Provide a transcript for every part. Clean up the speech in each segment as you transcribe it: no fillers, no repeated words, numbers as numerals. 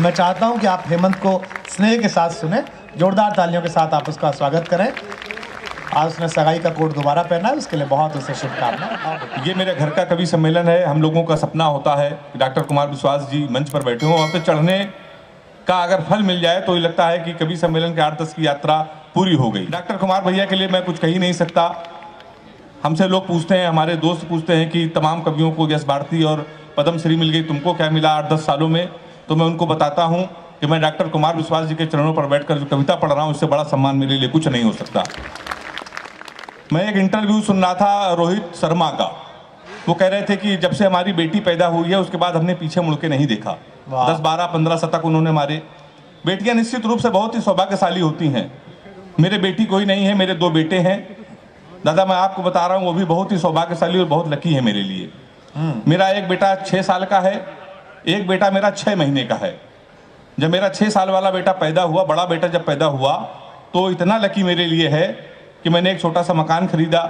मैं चाहता हूं कि आप हेमंत को स्नेह के साथ सुने, जोरदार तालियों के साथ आप उसका स्वागत करें। आज उसने सगाई का कोट दोबारा पहना है, उसके लिए बहुत उसे शुभकामनाएं। ये मेरे घर का कवि सम्मेलन है। हम लोगों का सपना होता है कि डॉक्टर कुमार विश्वास जी मंच पर बैठे हों और पे चढ़ने का अगर फल मिल जाए तो ये लगता है कि कवि सम्मेलन के 8-10 की यात्रा पूरी हो गई। डॉक्टर कुमार भैया के लिए मैं कुछ कह ही नहीं सकता। हमसे लोग पूछते हैं, हमारे दोस्त पूछते हैं कि तमाम कवियों को यश भारती और पद्मश्री मिल गई, तुमको क्या मिला 8-10 सालों में? तो मैं उनको बताता हूं कि मैं डॉक्टर कुमार विश्वास जी के चरणों पर बैठकर जो कविता पढ़ रहा हूं, इससे बड़ा सम्मान मेरे लिए कुछ नहीं हो सकता। मैं एक इंटरव्यू सुन रहा था रोहित शर्मा का। वो कह रहे थे कि जब से हमारी बेटी पैदा हुई है उसके बाद हमने पीछे मुड़ के नहीं देखा। 10, 12, 15 शतक उन्होंने मारे। बेटियां निश्चित रूप से बहुत ही सौभाग्यशाली होती हैं। मेरे बेटी कोई नहीं है, मेरे 2 बेटे हैं। दादा मैं आपको बता रहा हूँ, वो भी बहुत ही सौभाग्यशाली और बहुत लकी है मेरे लिए। मेरा एक बेटा 6 साल का है, एक बेटा मेरा 6 महीने का है। जब मेरा 6 साल वाला बेटा पैदा हुआ, बड़ा बेटा जब पैदा हुआ, तो इतना लकी मेरे लिए है कि मैंने एक छोटा सा मकान खरीदा,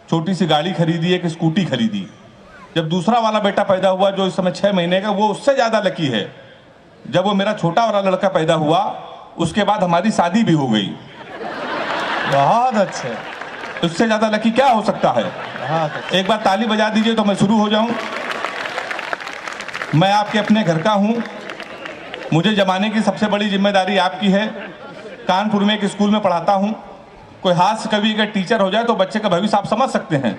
छोटी सी गाड़ी खरीदी, एक स्कूटी खरीदी। जब दूसरा वाला बेटा पैदा हुआ जो इस समय 6 महीने का, वो उससे ज़्यादा लकी है। जब वो मेरा छोटा वाला लड़का पैदा हुआ, उसके बाद हमारी शादी भी हो गई। बहुत अच्छे। उससे ज़्यादा लकी क्या हो सकता है? एक बार ताली बजा दीजिए तो मैं शुरू हो जाऊं। मैं आपके अपने घर का हूं। मुझे जमाने की सबसे बड़ी जिम्मेदारी आपकी है। कानपुर में एक स्कूल में पढ़ाता हूं। कोई हास्य कवि का टीचर हो जाए तो बच्चे का भविष्य आप समझ सकते हैं।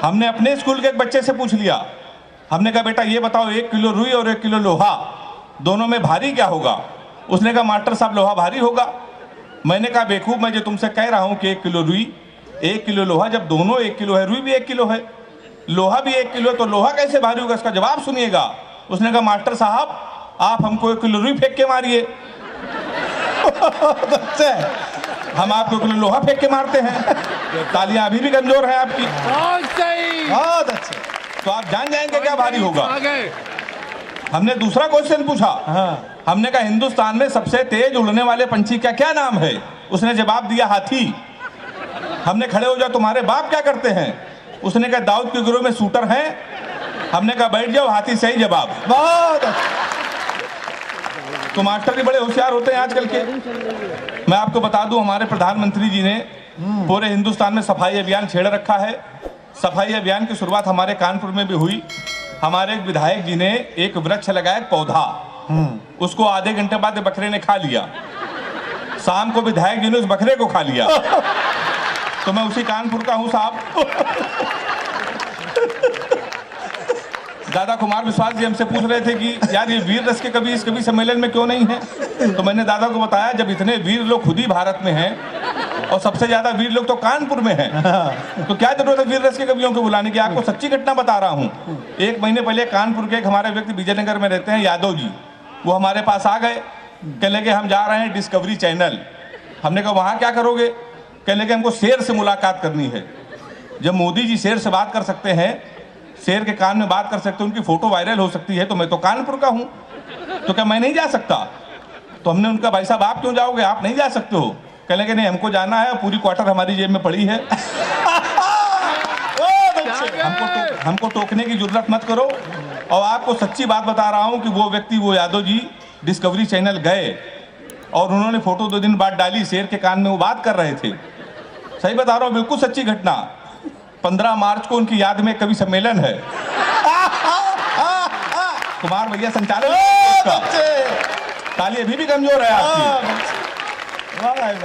हमने अपने स्कूल के एक बच्चे से पूछ लिया, हमने कहा बेटा ये बताओ 1 किलो रुई और 1 किलो लोहा, दोनों में भारी क्या होगा? उसने कहा मास्टर साहब लोहा भारी होगा। मैंने कहा बेवकूफ, मैं जो तुमसे कह रहा हूँ कि 1 किलो रुई 1 किलो लोहा, जब दोनों 1 किलो है, रुई भी 1 किलो है, लोहा भी 1 किलो, तो लोहा कैसे भारी होगा? इसका जवाब सुनिएगा। उसने कहा मास्टर साहब आप हमको 1 किलो रुई फेंक के मारिए। हम आपको 1 किलो लोहा फेंक के मारते हैं। तालियां अभी भी कमजोर है आपकी। बहुत अच्छे। तो आप जान जाएंगे क्या भारी होगा। हमने दूसरा क्वेश्चन पूछा। हमने कहा हिंदुस्तान में सबसे तेज उड़ने वाले पंछी का क्या नाम है? उसने जवाब दिया हाथी। हमने खड़े हो जाओ तुम्हारे बाप क्या करते हैं? उसने कहा दाऊद के गिरोह में शूटर हैं। हमने कहा बैठ जाओ, हाथी सही जवाब। बहुत तो मास्टर भी बड़े होशियार होते हैं आजकल के। मैं आपको बता दूं, हमारे प्रधानमंत्री जी ने पूरे हिंदुस्तान में सफाई अभियान छेड़ रखा है। सफाई अभियान की शुरुआत हमारे कानपुर में भी हुई। हमारे एक विधायक जी ने एक वृक्ष लगाया, एक पौधा, उसको आधे घंटे बाद बकरे ने खा लिया। शाम को विधायक जी ने उस बकरे को खा लिया। तो मैं उसी कानपुर का हूं साहब। दादा कुमार विश्वास जी हमसे पूछ रहे थे कि यार ये वीर रस के कवि इस कवि सम्मेलन में क्यों नहीं है? तो मैंने दादा को बताया जब इतने वीर लोग खुद ही भारत में हैं और सबसे ज्यादा वीर लोग तो कानपुर में हैं, तो क्या जरूरत है वीर रस के कवियों को बुलाने की? आपको सच्ची घटना बता रहा हूँ। 1 महीने पहले कानपुर के एक हमारे व्यक्ति विजयनगर में रहते हैं, यादव जी, वो हमारे पास आ गए। कहने लगे हम जा रहे हैं डिस्कवरी चैनल। हमने कहा वहाँ क्या करोगे? कहने लगे हमको शेर से मुलाकात करनी है। जब मोदी जी शेर से बात कर सकते हैं, शेर के कान में बात कर सकते हैं, उनकी फोटो वायरल हो सकती है, तो मैं तो कानपुर का हूं, तो क्या मैं नहीं जा सकता? तो हमने उनका भाई साहब आप क्यों जाओगे, आप नहीं जा सकते हो? कहने लगे नहीं हमको जाना है, पूरी क्वार्टर हमारी जेब में पड़ी है। हमको टोकने की जरूरत मत करो। और आपको सच्ची बात बता रहा हूं कि वो व्यक्ति, वो यादव जी डिस्कवरी चैनल गए और उन्होंने फोटो 2 दिन बाद डाली, शेर के कान में वो बात कर रहे थे। सही बता रहा हूँ, बिल्कुल सच्ची घटना। 15 मार्च को उनकी याद में कवि सम्मेलन है। कुमार भैया संचालक। ताली अभी भी कमजोर है आपकी।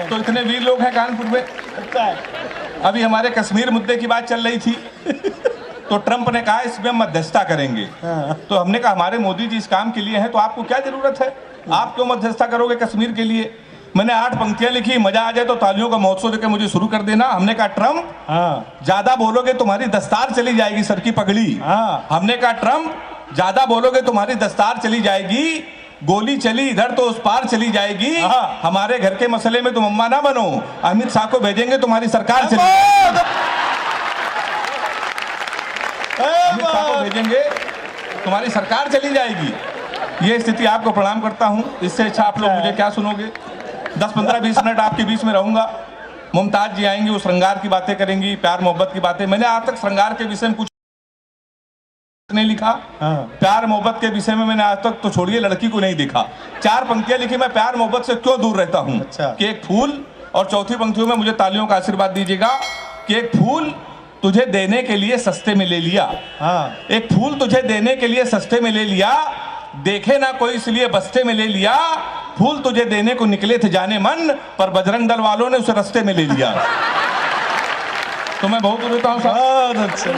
तो इतने वीर लोग हैं कानपुर में। अभी हमारे कश्मीर मुद्दे की बात चल रही थी, तो ट्रंप ने कहा इसमें मध्यस्थता करेंगे। तो हमने कहा हमारे मोदी जी इस काम के लिए हैं, तो आपको क्या जरूरत है? आप क्यों मध्यस्थता करोगे कश्मीर के लिए? मैंने 8 पंक्तियां लिखी, मजा आ जाए तो तालियों का महोत्सव देकर मुझे शुरू कर देना। हमने कहा ट्रंप ज्यादा बोलोगे तुम्हारी दस्तार चली जाएगी, सर की पगड़ी। हमने कहा ट्रंप ज्यादा बोलोगे तुम्हारी दस्तार चली जाएगी, गोली चली इधर तो उस पार चली जाएगी। हमारे घर के मसले में तुम अम्मा ना बनो, अमित शाह को भेजेंगे तुम्हारी सरकार चली जाएगी। अमित शाह को भेजेंगे तुम्हारी सरकार चली जाएगी। ये स्थिति आपको प्रणाम करता हूं। इससे अच्छा आप लोग मुझे क्या सुनोगे? 10, 15, 20 मिनट आपके बीच में रहूंगा। मुमताज जी आएंगी, वो श्रृंगार की बातें करेंगी, प्यार मोहब्बत की बातें। मैंने आज तक श्रृंगार के विषय में कुछ नहीं लिखा। हाँ। प्यार मोहब्बत के विषय में मैंने आज तक तो छोड़िए लड़की को नहीं देखा। 4 पंक्तियां लिखी, मैं प्यार मोहब्बत से क्यों दूर रहता हूँ। अच्छा। कि एक फूल, और चौथी पंक्तियों में मुझे तालियों का आशीर्वाद दीजिएगा कि एक फूल तुझे देने के लिए सस्ते में ले लिया। हाँ। एक फूल तुझे देने के लिए सस्ते में ले लिया, देखे ना कोई इसलिए बस्ते में ले लिया। फूल तुझे देने को निकले थे जाने मन, पर बजरंग दल वालों ने उसे रस्ते में ले लिया। तो मैं बहुत रोता हूँ साहब। बहुत अच्छा।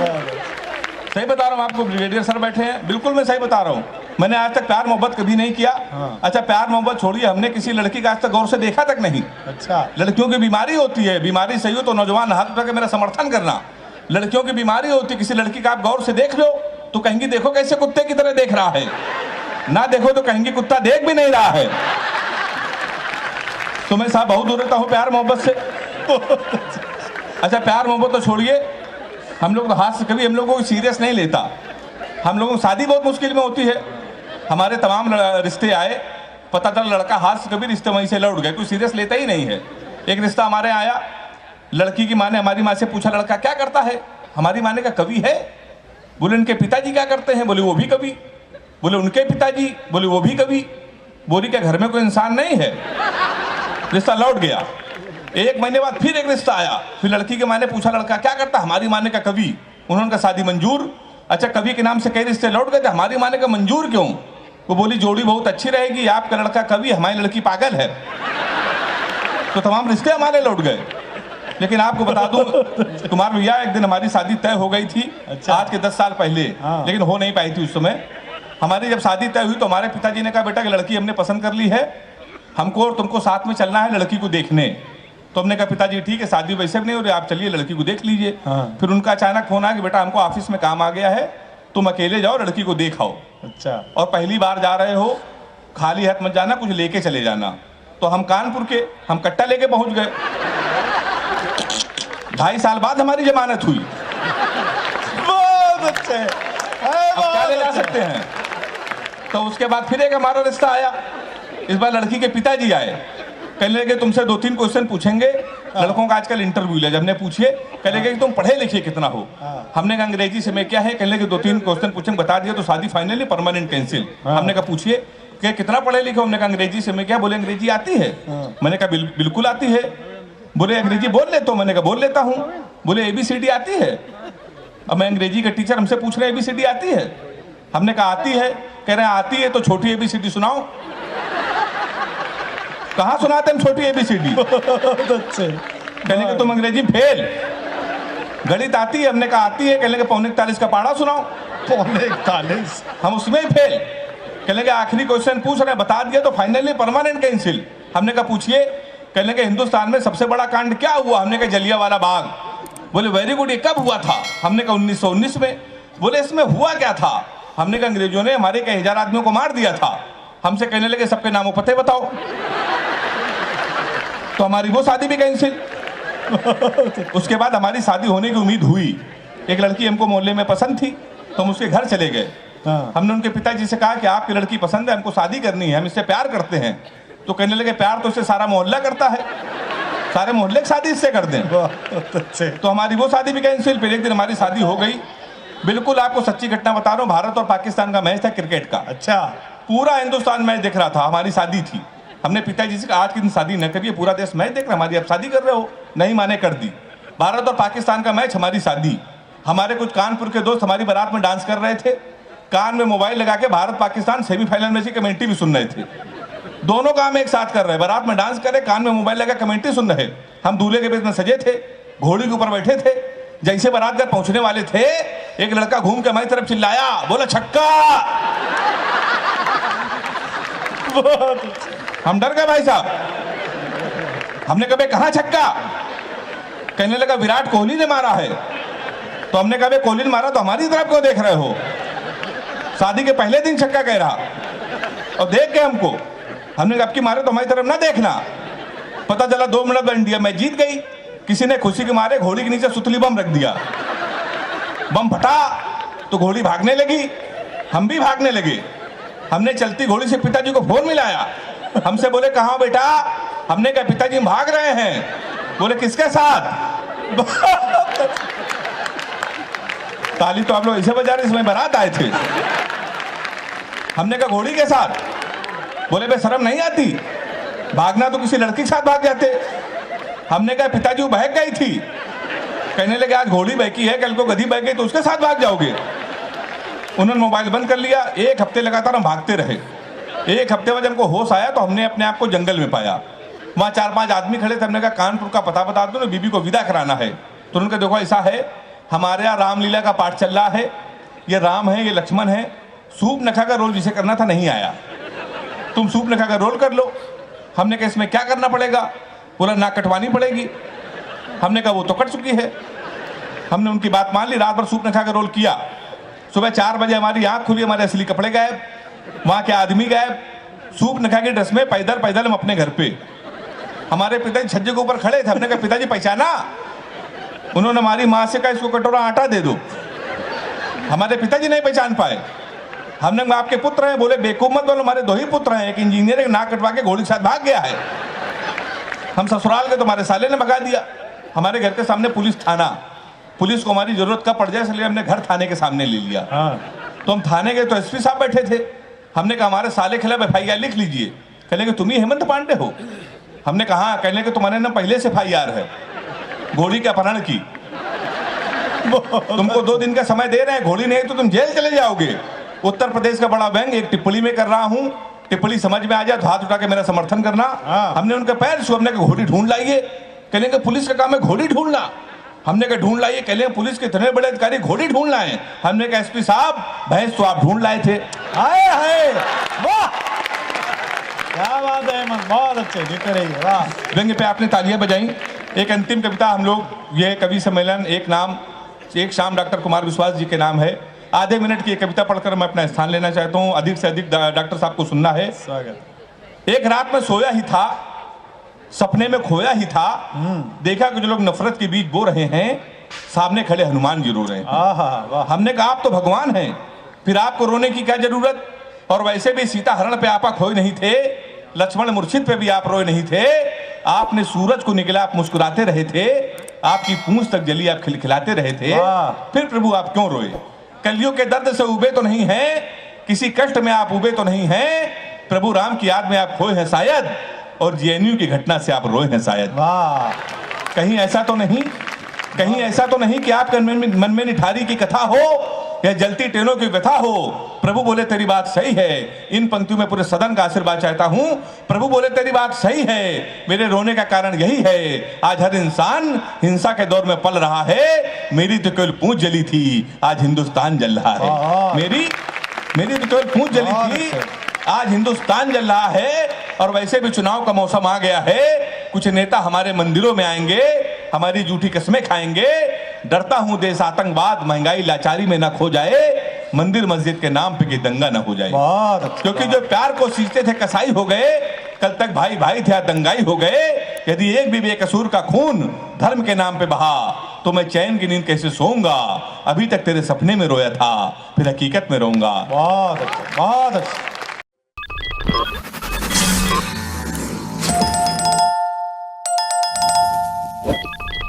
सही बता रहा हूँ आपको, ब्रिगेडियर सर बैठे हैं, बिल्कुल मैं सही बता रहा हूँ। मैंने आज तक प्यार मोहब्बत कभी नहीं किया। हाँ। अच्छा, प्यार मोहब्बत छोड़िए, हमने किसी लड़की का आज तक गौर से देखा तक नहीं। अच्छा। लड़कियों की बीमारी होती है, बीमारी सही हो तो नौजवान हाथ उठा के मेरा समर्थन करना। लड़कियों की बीमारी होती है, किसी लड़की का आप गौर से देख लो तो कहेंगी देखो कैसे कुत्ते की तरह देख रहा है, ना देखो तो कहेंगी कुत्ता देख भी नहीं रहा है। तो मैं साहब बहुत दूर रहता हूँ प्यार मोहब्बत से। अच्छा, प्यार मोहब्बत तो छोड़िए, हम लोग तो हाथ से कभी हम लोगों को सीरियस नहीं लेता। हम लोगों को शादी बहुत मुश्किल में होती है। हमारे तमाम रिश्ते आए, पता चला लड़का हाथ से कभी रिश्ते वहीं से लौट गए, कोई सीरियस लेता ही नहीं है। एक रिश्ता हमारे आया, लड़की की माँ ने हमारी माँ से पूछा लड़का क्या करता है। हमारी माँ ने कहा कवि है। बोले उनके पिताजी क्या करते हैं। बोले वो भी कवि। बोले उनके पिताजी। बोले वो भी कवि। बोली क्या घर में कोई इंसान नहीं है। रिश्ता लौट गया। 1 महीने बाद फिर एक रिश्ता आया, फिर लड़की की माँ ने पूछा लड़का क्या करता। हमारी माँ ने कहा कवि। उन्होंने कहा शादी मंजूर। अच्छा, कवि के नाम से कई रिश्ते लौट गए थे, हमारी माँ ने कहा मंजूर क्यों। वो बोली जोड़ी बहुत अच्छी रहेगी, आपका लड़का कवि, हमारी लड़की पागल है। तो तमाम रिश्ते हमारे लौट गए। लेकिन आपको बता दूं, कुमार भैया, एक दिन हमारी शादी तय हो गई थी। अच्छा। आज के 10 साल पहले। हाँ। लेकिन हो नहीं पाई थी उस समय। हमारी जब शादी तय हुई तो हमारे पिताजी ने कहा बेटा कि लड़की हमने पसंद कर ली है, हमको और तुमको साथ में चलना है लड़की को देखने। तो हमने कहा पिताजी ठीक है, शादी वैसे भी नहीं हो रही, आप चलिए लड़की को देख लीजिए। हाँ। फिर उनका अचानक फोन आया कि बेटा हमको ऑफिस में काम आ गया है, तुम अकेले जाओ लड़की को देख आओ। अच्छा। और पहली बार जा रहे हो, खाली हाथ मत जाना, कुछ लेके चले जाना। तो हम कानपुर के, हम कट्टा लेके पहुंच गए। 2.5 साल बाद हमारी जमानत हुई। बहुत अच्छे। अब क्या ले जा सकते हैं। तो उसके बाद फिर एक हमारा रिश्ता आया। इस बार लड़की के पिताजी आए, कहने लगे तुमसे 2-3 क्वेश्चन पूछेंगे। लड़कों का आजकल इंटरव्यू ले, हमने पूछिए, कहने लगे कि तुम पढ़े लिखे कितना हो। हमने कहा अंग्रेजी से मैं क्या है, कहने लगे 2-3 क्वेश्चन पूछेंगे, बता दिया तो शादी फाइनली परमानेंट कैंसिल। हमने कहा पूछिए कि कितना पढ़े लिखे। हमने कहा अंग्रेजी से मैं क्या। बोले अंग्रेजी आती है। मैंने कहा बिल्कुल आती है। बोले अंग्रेजी बोल लेते हो। मैंने कहा बोल लेता हूँ। बोले ABCD आती है। अब मैं अंग्रेजी का टीचर, हमसे पूछ रहे ABCD आती है। हमने कहा आती है। कह रहे हैं आती है तो छोटी ABCD सुनाओ। कहाँ सुनाते हम छोटी ABCD। कहने के तुम अंग्रेजी फेल। गणित आती है। हमने कहा आती है। कहने के 41 का पहाड़ा सुनाओ। 41। हम उसमें ही फेल। कहने के आखिरी क्वेश्चन पूछ रहे हैं, बता दिया तो फाइनली परमानेंट कैंसिल। हमने कहा पूछिए। कहने के हिंदुस्तान में सबसे बड़ा कांड क्या हुआ। हमने कहा जलियांवाला बाग। बोले वेरी गुड, ये कब हुआ था। हमने कहा 1919 में। बोले इसमें हुआ क्या था। हमने कहा अंग्रेजों ने हमारे कई 1000 आदमियों को मार दिया था। हमसे कहने लगे सबके नामों पते बताओ। तो हमारी वो शादी भी कैंसिल। उसके बाद हमारी शादी होने की उम्मीद हुई। एक लड़की हमको मोहल्ले में पसंद थी, तो हम उसके घर चले गए। हमने उनके पिताजी से कहा कि आपकी लड़की पसंद है, हमको शादी करनी है, हम इससे प्यार करते हैं। तो कहने लगे प्यार तो इससे सारा मोहल्ला करता है, सारे मोहल्ले की शादी इससे कर दें। तो हमारी वो शादी भी कैंसिल। फिर एक दिन हमारी शादी हो गई। बिल्कुल आपको सच्ची घटना बता रहा हूँ, भारत और पाकिस्तान का मैच था क्रिकेट का। अच्छा। पूरा हिंदुस्तान मैच देख रहा था, हमारी शादी थी। हमने पिताजी से कहा आज के दिन शादी न करिए, पूरा देश मैच देख रहा है, हमारी आप शादी कर रहे हो। नहीं माने, कर दी। भारत और पाकिस्तान का मैच, हमारी शादी। हमारे कुछ कानपुर के दोस्त हमारी बारात में डांस कर रहे थे, कान में मोबाइल लगा के भारत पाकिस्तान सेमीफाइनल मैच की कमेंट्री भी सुन रहे थे। दोनों काम एक साथ कर रहे, बारात में डांस कर रहे, कान में मोबाइल लगा कमेंट्री सुन रहे। हम दूल्हे के बेस में सजे थे, घोड़ी के ऊपर बैठे थे। जैसे बारात घर पहुंचने वाले थे, एक लड़का घूम के हमारी तरफ चिल्लाया, बोला छक्का। हम डर गए भाई साहब। हमने कहा कहां छक्का। कहने लगा विराट कोहली ने मारा है। तो हमने कहा कोहली ने मारा तो हमारी तरफ क्यों देख रहे हो। शादी के पहले दिन छक्का कह रहा और देख के हमको। हमने कहा अब की मारे तो हमारी तरफ ना देखना। पता चला 2 मिनट में इंडिया मैच जीत गई। किसी ने खुशी के मारे घोड़ी के नीचे सुतली बम रख दिया। बम फटा तो घोड़ी भागने लगी, हम भी भागने लगे। हमने चलती घोड़ी से पिताजी को फोन मिलाया। हमसे बोले कहाँ बेटा। हमने कहा पिताजी हम भाग रहे हैं। बोले किसके साथ। ताली तो आप लोग ऐसे बजा रहे इसमें बारात आए थे। हमने कहा घोड़ी के साथ, बोले बे शर्म नहीं आती, भागना तो किसी लड़की के साथ भाग जाते। हमने कहा पिताजी वो बहक गई थी। कहने लगे आज घोड़ी बहकी है, कल को गधी बहक गई तो उसके साथ भाग जाओगे। उन्होंने मोबाइल बंद कर लिया। एक हफ्ते लगातार हम भागते रहे। एक हफ्ते बाद हमको होश आया तो हमने अपने आप को जंगल में पाया। वहाँ 4-5 आदमी खड़े थे। हमने कहा कानपुर का पता बता दो ना, बीबी को विदा कराना है। तो उन्होंने कहा देखो ऐसा है, हमारे यहाँ रामलीला का पाठ चल रहा है, ये राम है, ये लक्ष्मण है, सूप नखा का रोल जिसे करना था नहीं आया, तुम सूप नखा का रोल कर लो। हमने कहा इसमें क्या करना पड़ेगा? बोला नाक कटवानी पड़ेगी। हमने कहा वो तो कट चुकी है। हमने उनकी बात मान ली, रात भर सूप नखा का रोल किया। सुबह 4 बजे हमारी आंख खुली, हमारे असली कपड़े गायब, वहाँ के आदमी गायब, सूप नखा के ड्रेस में पैदल पैदल हम अपने घर पे। हमारे पिताजी छज्जे के ऊपर खड़े थे। हमने कहा पिताजी पहचाना? उन्होंने हमारी माँ से कहा इसको कटोरा आटा दे दो। हमारे पिताजी नहीं पहचान पाए। हमने कहा आपके पुत्र हैं? बोले बेवकूफ मत बोलो, हमारे 2 ही पुत्र हैं, एक इंजीनियर, एक नाक कटवा के घोड़ी के साथ भाग गया है। हम ससुराल गए तो हमारे साले ने भगा दिया। हमारे घर के सामने पुलिस थाना, पुलिस को हमारी जरूरत कब पड़ जाए इसलिए हमने घर थाने के सामने ले लिया। तो हम थाने गए तो एसपी साहब बैठे थे। हमने कहा हमारे साले खिलाफ FIR लिख लीजिए। कहने के तुम ही हेमंत पांडे हो? हमने कहा, कहने के तुम्हारे ना पहले से FIR है घोड़ी के अपहरण की। तुमको 2 दिन का समय दे रहे हैं, घोड़ी नहीं तो तुम जेल चले जाओगे। उत्तर प्रदेश का बड़ा व्यंग एक टिप्पणी में कर रहा हूँ, टिप्पणी समझ में आ जाए तो हाथ उठा के मेरा समर्थन करना। हमने उनके पैर छू, हमने कहा घोड़ी ढूंढ लाइए। कहने के पुलिस का काम है घोड़ी ढूंढना। हमने कहा ढूंढ लाइए। कहले पुलिस के इतने बड़े अधिकारी घोड़ी ढूंढ लाए। हमने कहा एसपी साहब भैंस तो आप ढूंढ लाए थे। हाय हाय, वाह क्या बात है मन, बहुत अच्छे, जीते रहिए, वाह। व्यंग्य पे आपने तालियां बजाई। एक अंतिम कविता हम लोग, ये कवि सम्मेलन एक शाम डॉक्टर कुमार विश्वास जी के नाम है। आधे मिनट की कविता पढ़कर मैं अपना स्थान लेना चाहता हूँ। अधिक से अधिक डॉक्टर साहब को सुनना है। स्वागत। एक रात में सोया ही था, सपने में खोया ही था, देखा कि जो लोग नफरत के बीच बो रहे हैं, सामने खड़े हनुमान जी रो रहे हैं। हमने कहा आप तो भगवान हैं, फिर आपको रोने की क्या जरूरत? और वैसे भी सीता हरण पे आपा खोए नहीं थे, लक्ष्मण मूर्छित पे भी आप रोए नहीं थे। आपने सूरज को निकला, आप मुस्कुराते रहे थे, आपकी पूंछ तक जली, आप खिलखिलाते रहे थे। फिर प्रभु आप क्यों रोए? कलियों के दर्द से उबे तो नहीं हैं, किसी कष्ट में आप उबे तो नहीं हैं, प्रभु राम की याद में आप खोए हैं शायद, और JNU की घटना से आप रोए हैं शायद। कहीं ऐसा तो नहीं, कहीं ऐसा तो नहीं कि आपके मन में निठारी की कथा हो या जलती ट्रेनों की व्यथा हो। प्रभु बोले तेरी बात सही है। इन पंक्तियों में पूरे सदन का आशीर्वाद चाहता हूं। प्रभु बोले तेरी बात सही है, मेरे रोने का कारण यही है, आज हर इंसान हिंसा के दौर में पल रहा है। मेरी तो केवल पूंछ जली थी, आज हिंदुस्तान जल रहा है। मेरी तो केवल पूंछ जली थी, आज हिंदुस्तान जल रहा है। और वैसे भी चुनाव का मौसम आ गया है, कुछ नेता हमारे मंदिरों में आएंगे, हमारी झूठी कस्में खाएंगे। डरता हूं देश आतंकवाद महंगाई लाचारी में ना खो जाए, मंदिर मस्जिद के नाम पे कि दंगा ना हो जाए। क्योंकि जो प्यार को सींचते थे कसाई हो गए, कल तक भाई भाई थे दंगाई हो गए। यदि एक भी बेकसूर का खून धर्म के नाम पे बहा, तो मैं चैन की नींद कैसे सोऊंगा? अभी तक तेरे सपने में रोया था, फिर हकीकत में रोऊंगा। बहुत अच्छा, बहुत अच्छा।